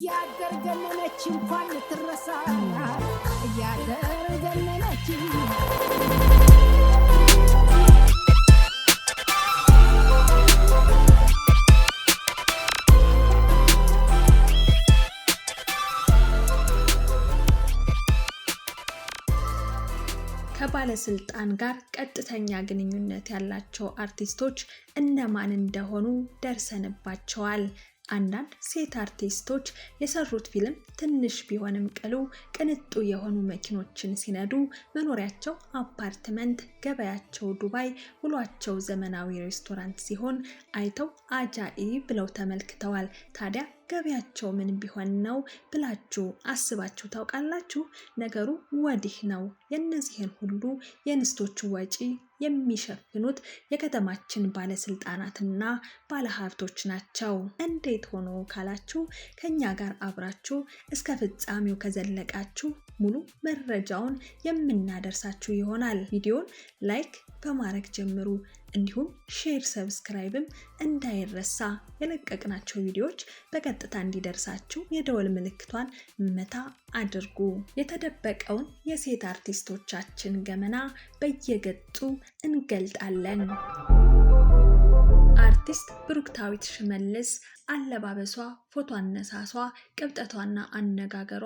ያደርገነች እንኳን ልትረሳ ያደርገነች ከባለስልጣን ጋር ቀጥተኛ ግንኙነት ያላቸው አርቲስቶች እነማን እንደሆኑ ደርሰንባቸዋል። አንዳንድ ሴት አርቲስቶች የሰሩት ፊልም ትንሽ ቢሆንም ቅንጡ የሆኑ መኪኖችን ሲነዱ፣ መኖሪያቸው አፓርትመንት፣ ገበያቸው ዱባይ፣ ውሏቸው ዘመናዊ ሬስቶራንት ሲሆን አይተው አጃኢብ ብለው ተመልክተዋል። ታዲያ ገበያቸው ምን ቢሆን ነው ብላችሁ አስባችሁ ታውቃላችሁ? ነገሩ ወዲህ ነው። የእነዚህን ሁሉ የእንስቶች ወጪ የሚሸፍኑት የከተማችን ባለስልጣናትና ባለሀብቶች ናቸው። እንዴት ሆኖ ካላችሁ ከኛ ጋር አብራችሁ እስከ ፍጻሜው ከዘለቃችሁ ሙሉ መረጃውን የምናደርሳችሁ ይሆናል። ቪዲዮን ላይክ በማድረግ ጀምሩ። እንዲሁም ሼር፣ ሰብስክራይብም እንዳይረሳ። የለቀቅናቸው ቪዲዮዎች በቀጥታ እንዲደርሳችሁ የደወል ምልክቷን መታ አድርጉ። የተደበቀውን የሴት አርቲስቶቻችን ገመና በየገጡ እንገልጣለን። አርቲስት ብሩክታዊት ሽመልስ አለባበሷ፣ ፎቶ አነሳሷ፣ ቅብጠቷና አነጋገሯ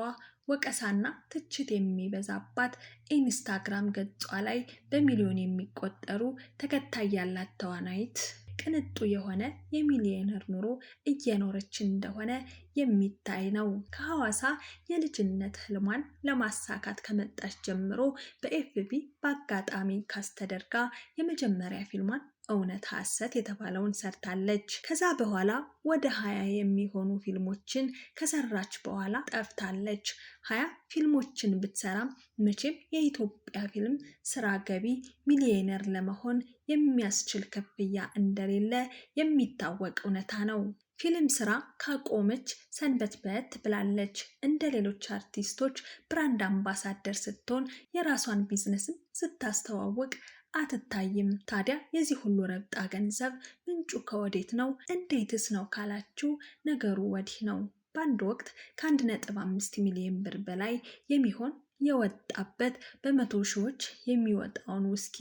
ወቀሳና ትችት የሚበዛባት ኢንስታግራም ገጿ ላይ በሚሊዮን የሚቆጠሩ ተከታይ ያላት ተዋናይት ቅንጡ የሆነ የሚሊዮነር ኑሮ እየኖረች እንደሆነ የሚታይ ነው። ከሐዋሳ የልጅነት ህልሟን ለማሳካት ከመጣች ጀምሮ በኤፍቢ በአጋጣሚ ካስት ተደርጋ የመጀመሪያ ፊልሟን እውነት ሐሰት የተባለውን ሰርታለች። ከዛ በኋላ ወደ 20 የሚሆኑ ፊልሞችን ከሰራች በኋላ ጠፍታለች። 20 ፊልሞችን ብትሰራም መቼም የኢትዮጵያ ፊልም ስራ ገቢ ሚሊዮነር ለመሆን የሚያስችል ክፍያ እንደሌለ የሚታወቅ እውነታ ነው። ፊልም ስራ ካቆመች ሰንበትበት ብላለች። እንደ ሌሎች አርቲስቶች ብራንድ አምባሳደር ስትሆን የራሷን ቢዝነስም ስታስተዋውቅ አትታይም። ታዲያ የዚህ ሁሉ ረብጣ ገንዘብ ምንጩ ከወዴት ነው? እንዴትስ ነው ካላችሁ ነገሩ ወዲህ ነው። በአንድ ወቅት ከ1.5 ሚሊዮን ብር በላይ የሚሆን የወጣበት በመቶ ሺዎች የሚወጣውን ውስኪ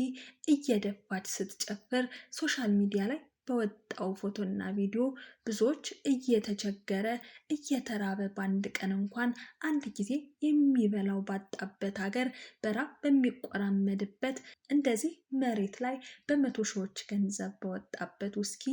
እየደፋች ስትጨፍር ሶሻል ሚዲያ ላይ በወጣው ፎቶና ቪዲዮ ብዙዎች እየተቸገረ እየተራበ በአንድ ቀን እንኳን አንድ ጊዜ የሚበላው ባጣበት ሀገር በራብ በሚቆራመድበት እንደዚህ መሬት ላይ በመቶ ሺዎች ገንዘብ በወጣበት ውስኪ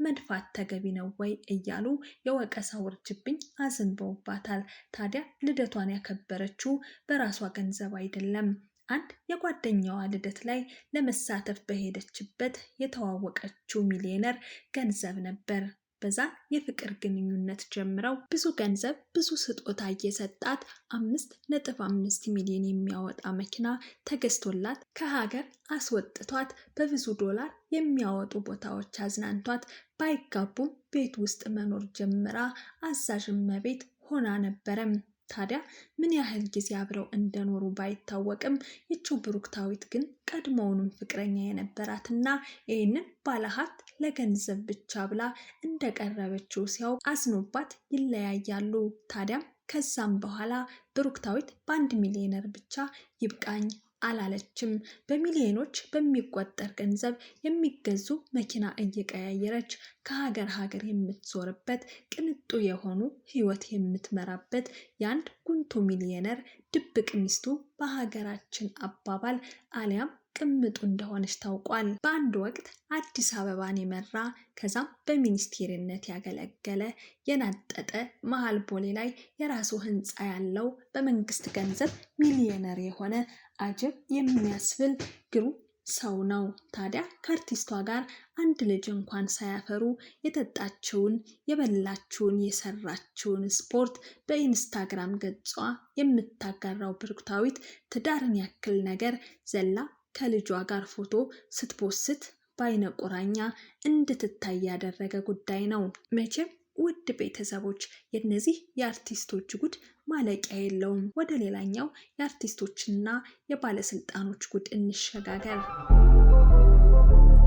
መድፋት ተገቢ ነው ወይ እያሉ የወቀሳ ውርጅብኝ አዝንበውባታል። ታዲያ ልደቷን ያከበረችው በራሷ ገንዘብ አይደለም። አንድ የጓደኛዋ ልደት ላይ ለመሳተፍ በሄደችበት የተዋወቀችው ሚሊዮነር ገንዘብ ነበር። በዛ የፍቅር ግንኙነት ጀምረው ብዙ ገንዘብ ብዙ ስጦታ እየሰጣት 5.5 ሚሊዮን የሚያወጣ መኪና ተገዝቶላት ከሀገር አስወጥቷት በብዙ ዶላር የሚያወጡ ቦታዎች አዝናንቷት ባይጋቡም ቤት ውስጥ መኖር ጀምራ አዛዥ እመቤት ሆና ነበረም። ታዲያ ምን ያህል ጊዜ አብረው እንደኖሩ ባይታወቅም ይቺው ብሩክታዊት ግን ቀድሞውንም ፍቅረኛ የነበራትና ይህንን ባለሀብት ለገንዘብ ብቻ ብላ እንደቀረበችው ሲያው አዝኖባት ይለያያሉ። ታዲያም ከዛም በኋላ ብሩክታዊት በ1 ሚሊዮነር ብቻ ይብቃኝ አላለችም። በሚሊዮኖች በሚቆጠር ገንዘብ የሚገዙ መኪና እየቀያየረች ከሀገር የምትዞርበት ቅንጡ የሆኑ ህይወት የምትመራበት የአንድ ጉንቱ ሚሊዮነር ድብቅ ሚስቱ በሀገራችን አባባል አሊያም ቅምጡ እንደሆነች ታውቋል። በአንድ ወቅት አዲስ አበባን የመራ ከዛም በሚኒስቴርነት ያገለገለ የናጠጠ መሀል ቦሌ ላይ የራሱ ህንፃ ያለው በመንግስት ገንዘብ ሚሊዮነር የሆነ አጀብ የሚያስብል ግሩም ሰው ነው። ታዲያ ከአርቲስቷ ጋር አንድ ልጅ እንኳን ሳያፈሩ የጠጣችውን የበላችውን የሰራችውን ስፖርት በኢንስታግራም ገጿ የምታጋራው ብሩክታዊት ትዳርን ያክል ነገር ዘላ ከልጇ ጋር ፎቶ ስትፖስት በአይነ ቁራኛ እንድትታይ ያደረገ ጉዳይ ነው። መቼም ውድ ቤተሰቦች የነዚህ የአርቲስቶች ጉድ ማለቂያ የለውም። ወደ ሌላኛው የአርቲስቶችና የባለስልጣኖች ጉድ እንሸጋገር።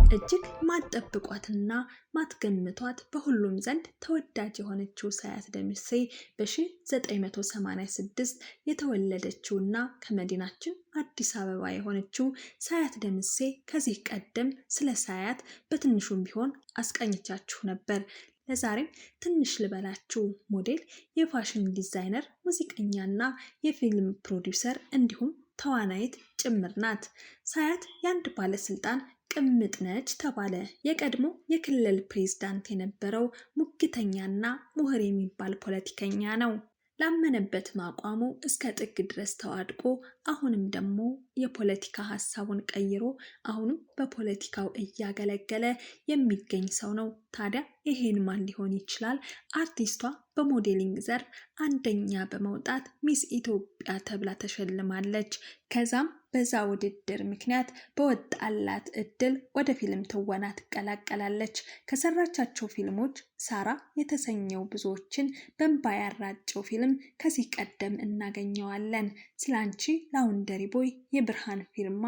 እጅግ ማትጠብቋትና ማትገምቷት በሁሉም ዘንድ ተወዳጅ የሆነችው ሳያት ደምሴ በ1986 የተወለደችውና ከመዲናችን አዲስ አበባ የሆነችው ሳያት ደምሴ ከዚህ ቀደም ስለ ሳያት በትንሹም ቢሆን አስቃኝቻችሁ ነበር። ለዛሬም ትንሽ ልበላችሁ። ሞዴል፣ የፋሽን ዲዛይነር፣ ሙዚቀኛና የፊልም ፕሮዲውሰር እንዲሁም ተዋናይት ጭምር ናት። ሳያት የአንድ ባለስልጣን ቅምጥ ነች ተባለ። የቀድሞ የክልል ፕሬዝዳንት የነበረው ሙግተኛና ምሁር የሚባል ፖለቲከኛ ነው። ላመነበት ማቋሙ እስከ ጥግ ድረስ ተዋድቆ አሁንም ደግሞ የፖለቲካ ሀሳቡን ቀይሮ አሁንም በፖለቲካው እያገለገለ የሚገኝ ሰው ነው። ታዲያ ይሄን ማን ሊሆን ይችላል? አርቲስቷ በሞዴሊንግ ዘርፍ አንደኛ በመውጣት ሚስ ኢትዮጵያ ተብላ ተሸልማለች። ከዛም በዛ ውድድር ምክንያት በወጣላት እድል ወደ ፊልም ትወና ትቀላቀላለች። ከሰራቻቸው ፊልሞች ሳራ የተሰኘው ብዙዎችን በእንባ ያራጨው ፊልም ከዚህ ቀደም እናገኘዋለን። ስላንቺ፣ ላውንደሪ ቦይ፣ የብርሃን ፊርማ፣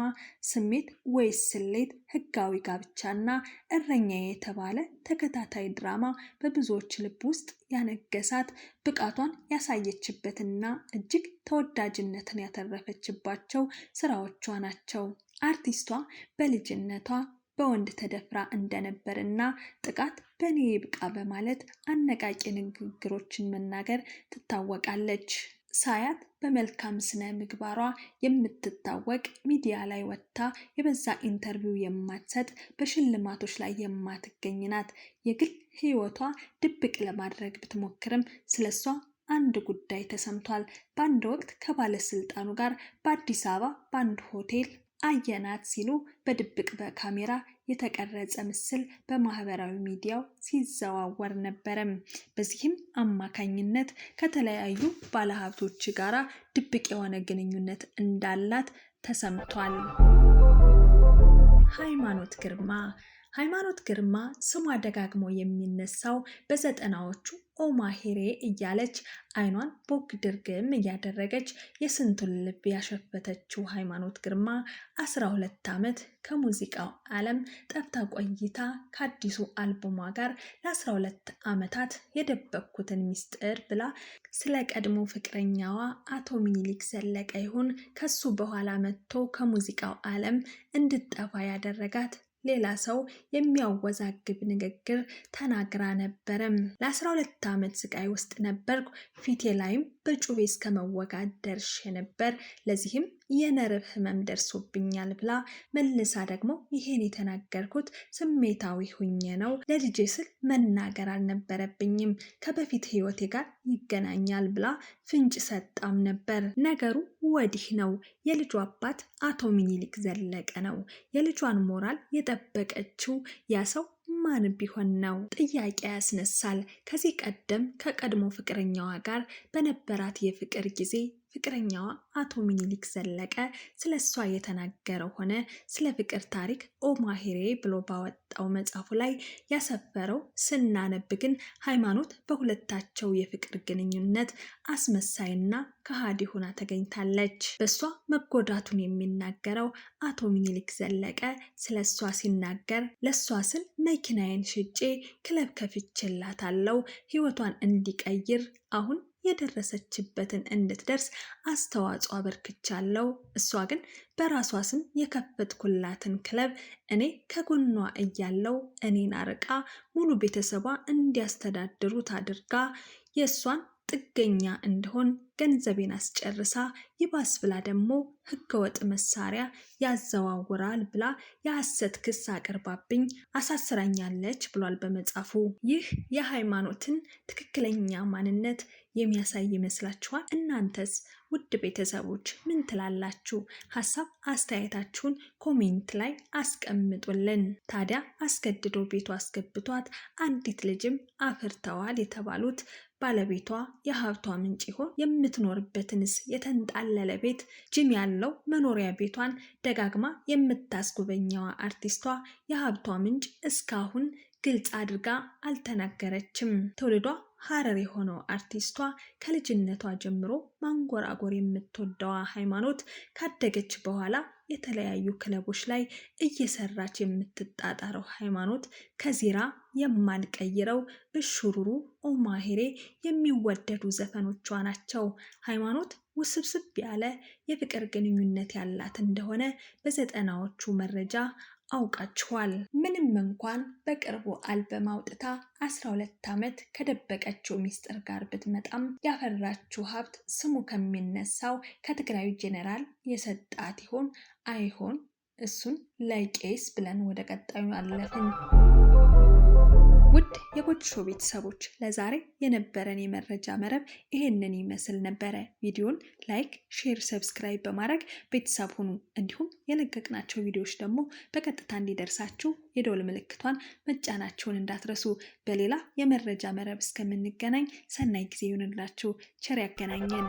ስሜት ወይስ ስሌት፣ ህጋዊ ጋብቻና እረኛ የተባለ ተከታታይ ድራማ በብዙዎች ልብ ውስጥ ያነገሳት ብቃቷን ያሳየችበትና እጅግ ተወዳጅነትን ያተረፈችባቸው ስራዎቿ ናቸው። አርቲስቷ በልጅነቷ በወንድ ተደፍራ እንደነበርና ጥቃት በእኔ ይብቃ በማለት አነቃቂ ንግግሮችን መናገር ትታወቃለች። ሳያት በመልካም ስነ ምግባሯ የምትታወቅ፣ ሚዲያ ላይ ወጥታ የበዛ ኢንተርቪው የማትሰጥ፣ በሽልማቶች ላይ የማትገኝ ናት። የግል ህይወቷ ድብቅ ለማድረግ ብትሞክርም ስለሷ አንድ ጉዳይ ተሰምቷል። በአንድ ወቅት ከባለስልጣኑ ጋር በአዲስ አበባ በአንድ ሆቴል አየናት ሲሉ በድብቅ በካሜራ የተቀረጸ ምስል በማህበራዊ ሚዲያው ሲዘዋወር ነበረም። በዚህም አማካኝነት ከተለያዩ ባለሀብቶች ጋራ ድብቅ የሆነ ግንኙነት እንዳላት ተሰምቷል። ሃይማኖት ግርማ ስሟ ደጋግሞ የሚነሳው በዘጠናዎቹ ኦማሄሬ እያለች አይኗን ቦግ ድርግም እያደረገች የስንቱን ልብ ያሸፈተችው ሃይማኖት ግርማ 12 ዓመት ከሙዚቃው ዓለም ጠፍታ ቆይታ ከአዲሱ አልበሟ ጋር ለ12 ዓመታት የደበቅኩትን ሚስጥር ብላ ስለ ቀድሞ ፍቅረኛዋ አቶ ሚኒሊክ ዘለቀ ይሁን ከሱ በኋላ መጥቶ ከሙዚቃው ዓለም እንድትጠፋ ያደረጋት ሌላ ሰው የሚያወዛግብ ንግግር ተናግራ ነበረም። ለ12 ዓመት ስቃይ ውስጥ ነበርኩ፣ ፊቴ ላይም በጩቤ እስከ መወጋት ደርሼ ነበር፣ ለዚህም የነርቭ ህመም ደርሶብኛል ብላ መልሳ ደግሞ ይሄን የተናገርኩት ስሜታዊ ሁኜ ነው፣ ለልጄ ስል መናገር አልነበረብኝም፣ ከበፊት ህይወቴ ጋር ይገናኛል ብላ ፍንጭ ሰጣም ነበር። ነገሩ ወዲህ ነው። የልጇ አባት አቶ ሚኒሊክ ዘለቀ ነው። የልጇን ሞራል የጠበቀችው ያ ሰው ማን ቢሆን ነው? ጥያቄ ያስነሳል። ከዚህ ቀደም ከቀድሞ ፍቅረኛዋ ጋር በነበራት የፍቅር ጊዜ ፍቅረኛዋ አቶ ሚኒሊክ ዘለቀ ስለሷ የተናገረው ሆነ ስለ ፍቅር ታሪክ ኦማሄሬ ብሎ ባወጣው መጽሐፉ ላይ ያሰፈረው ስናነብ ግን ሃይማኖት በሁለታቸው የፍቅር ግንኙነት አስመሳይና ከሃዲ ሆና ተገኝታለች። በሷ መጎዳቱን የሚናገረው አቶ ሚኒሊክ ዘለቀ ስለሷ ሲናገር ለሷ ስል መኪናዬን ሽጬ ክለብ ከፍቼላታለሁ፣ ህይወቷን እንዲቀይር አሁን የደረሰችበትን እንድትደርስ አስተዋጽኦ አበርክቻለሁ። እሷ ግን በራሷ ስም የከፈትኩላትን ክለብ እኔ ከጎኗ እያለው እኔን አርቃ ሙሉ ቤተሰቧ እንዲያስተዳድሩት አድርጋ የእሷን ጥገኛ እንደሆን ገንዘቤን አስጨርሳ ይባስ ብላ ደግሞ ህገወጥ መሳሪያ ያዘዋውራል ብላ የሐሰት ክስ አቅርባብኝ አሳስራኛለች ብሏል በመጽሐፉ። ይህ የሃይማኖትን ትክክለኛ ማንነት የሚያሳይ ይመስላችኋል? እናንተስ ውድ ቤተሰቦች ምን ትላላችሁ? ሀሳብ አስተያየታችሁን ኮሜንት ላይ አስቀምጡልን። ታዲያ አስገድዶ ቤቱ አስገብቷት አንዲት ልጅም አፍርተዋል የተባሉት ባለቤቷ የሀብቷ ምንጭ ይሆን? የምትኖርበትንስ የተንጣለለ ቤት ጂም ያለው መኖሪያ ቤቷን ደጋግማ የምታስጎበኘዋ አርቲስቷ የሀብቷ ምንጭ እስካሁን ግልጽ አድርጋ አልተናገረችም። ትውልዷ ሐረር የሆነው አርቲስቷ ከልጅነቷ ጀምሮ ማንጎራጎር የምትወደዋ ሃይማኖት ካደገች በኋላ የተለያዩ ክለቦች ላይ እየሰራች የምትጣጣረው ሃይማኖት ከዚራ የማንቀይረው እሹሩሩ ኦማሄሬ የሚወደዱ ዘፈኖቿ ናቸው። ሃይማኖት ውስብስብ ያለ የፍቅር ግንኙነት ያላት እንደሆነ በ90ዎቹ መረጃ አውቃችኋል። ምንም እንኳን በቅርቡ አልበም አውጥታ 12 ዓመት ከደበቀችው ሚስጥር ጋር ብትመጣም ያፈራችው ሀብት ስሙ ከሚነሳው ከትግራይ ጄኔራል የሰጣት ይሆን አይሆን? እሱን ለቄስ ብለን ወደ ቀጣዩ አለፍን። ውድ የጎጆ ሾው ቤተሰቦች ለዛሬ የነበረን የመረጃ መረብ ይሄንን ይመስል ነበረ። ቪዲዮን ላይክ፣ ሼር፣ ሰብስክራይብ በማድረግ ቤተሰብ ሁኑ። እንዲሁም የለቀቅናቸው ቪዲዮዎች ደግሞ በቀጥታ እንዲደርሳችሁ የደወል ምልክቷን መጫናችሁን እንዳትረሱ። በሌላ የመረጃ መረብ እስከምንገናኝ ሰናይ ጊዜ ይሁንላችሁ። ቸር ያገናኘን።